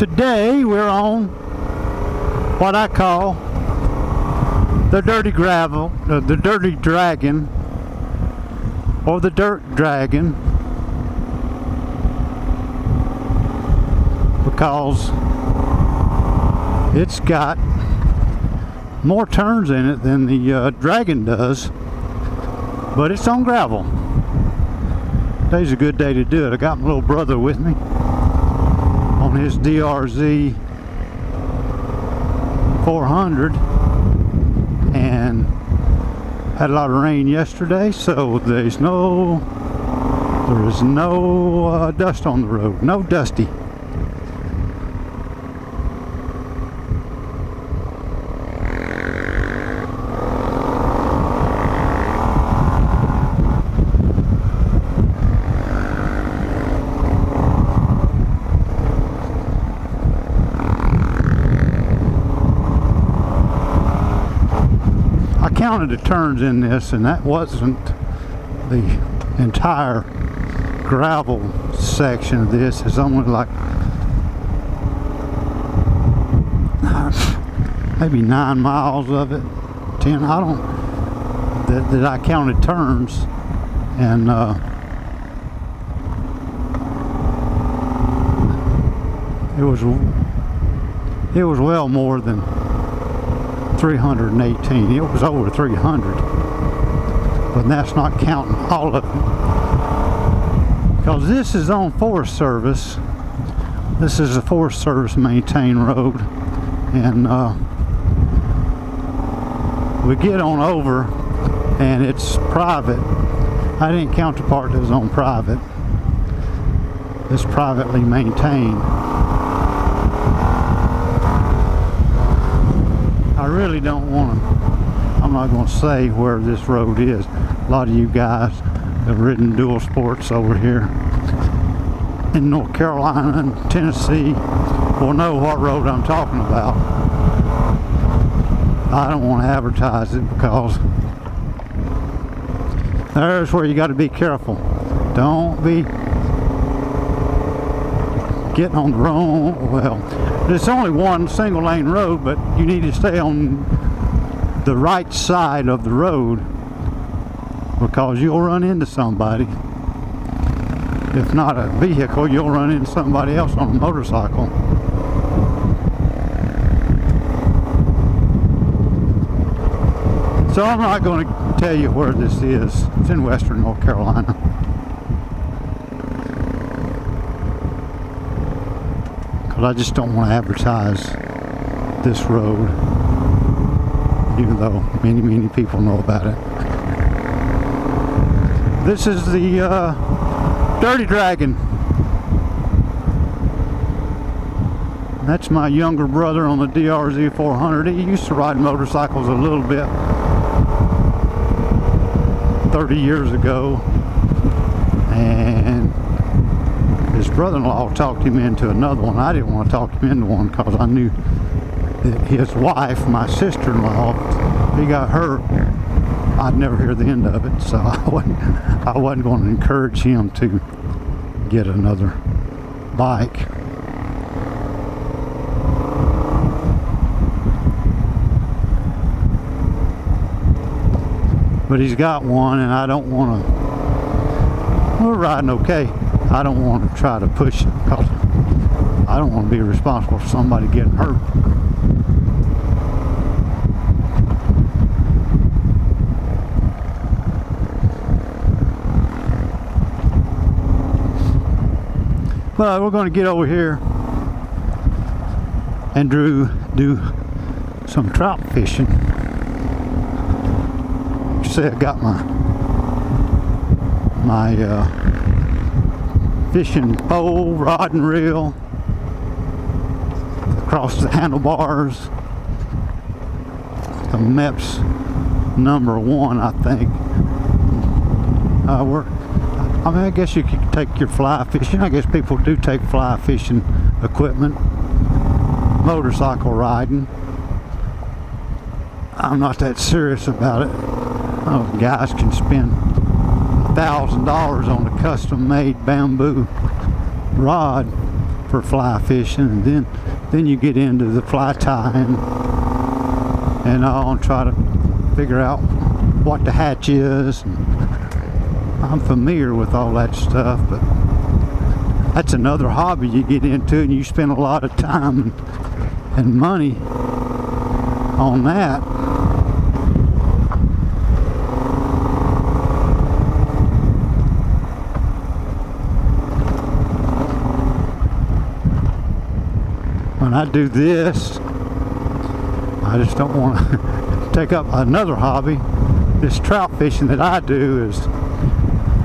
Today we're on what I call the dirty gravel, the dirty dragon, or the dirt dragon, because it's got more turns in it than the dragon does, but it's on gravel. Today's a good day to do it. I got my little brother with me on his DRZ 400, and had a lot of rain yesterday, so there is no dust on the road, no dusty. Counted the turns in this, and that wasn't the entire gravel section of this. It's only like maybe 9 miles of it, 10. I don't that I counted turns, and it was well more than 318. It was over 300, but that's not counting all of it, because this is on Forest Service. This is a Forest Service maintained road, and we get on over and it's private. I didn't count the part that was on private. It's privately maintained. I really don't want to, I'm not going to say where this road is. A lot of you guys have ridden dual sports over here in North Carolina and Tennessee will know what road I'm talking about. I don't want to advertise it, because there's where you got to be careful. Don't be getting on the wrong, well, it's only one single lane road, but you need to stay on the right side of the road, because you'll run into somebody. If not a vehicle, you'll run into somebody else on a motorcycle. So I'm not going to tell you where this is. It's in western North Carolina. I just don't want to advertise this road, even though many people know about it. This is the Dirty Dragon. That's my younger brother on the DRZ 400. He used to ride motorcycles a little bit 30 years ago, and his brother-in-law talked him into another one. I didn't want to talk him into one, because I knew that his wife, my sister-in-law, he got hurt. I'd never hear the end of it, so I wasn't going to encourage him to get another bike. But he's got one, and I don't want to. We're riding okay. I don't want to try to push it, because I don't want to be responsible for somebody getting hurt. But we're going to get over here and do some trout fishing. You see, I got my fishing pole, rod and reel across the handlebars. The MEPS #1, I think. I guess you could take your fly fishing. I guess people do take fly fishing equipment. Motorcycle riding. I'm not that serious about it. Oh, guys can spend $1,000 on a custom-made bamboo rod for fly fishing, and then you get into the fly tying and I'll try to figure out what the hatch is. And I'm familiar with all that stuff, but that's another hobby you get into, and you spend a lot of time and money on that. When I do this, I just don't want to take up another hobby. This trout fishing that I do is,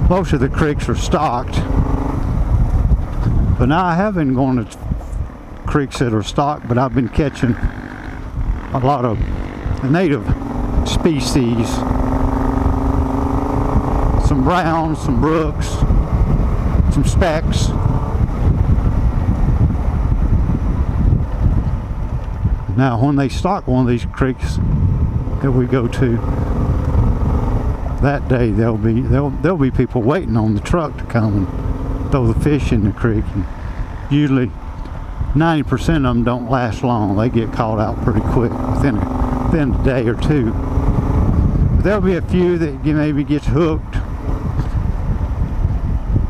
most of the creeks are stocked, but now I have been going to creeks that are stocked, but I've been catching a lot of native species, some browns, some brooks, some specks. Now when they stock one of these creeks that we go to, that day there'll be people waiting on the truck to come and throw the fish in the creek, and usually 90% of them don't last long. They get caught out pretty quick within a day or two. But there'll be a few that maybe gets hooked.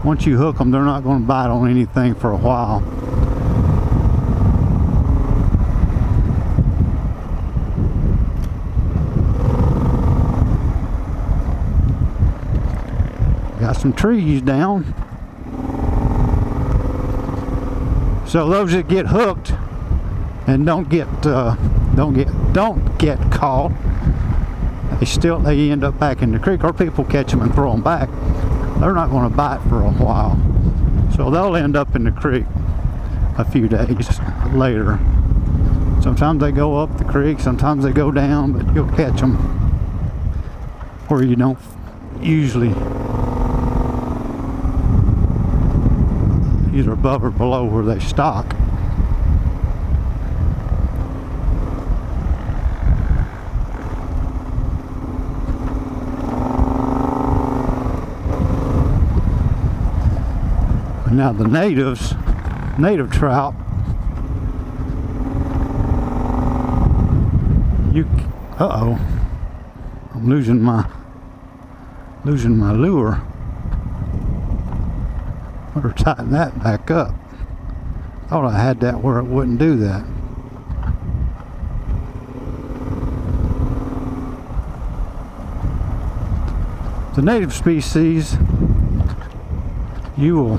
Once you hook them, they're not going to bite on anything for a while. Got some trees down. So those that get hooked and don't get caught, they end up back in the creek, or people catch them and throw them back. They're not going to bite for a while, so they'll end up in the creek a few days later. Sometimes they go up the creek, sometimes they go down, but you'll catch them where you don't usually, either above or below where they stock. But now the native trout, I'm losing my lure. Better tighten that back up. Thought I had that where it wouldn't do that. The native species, you will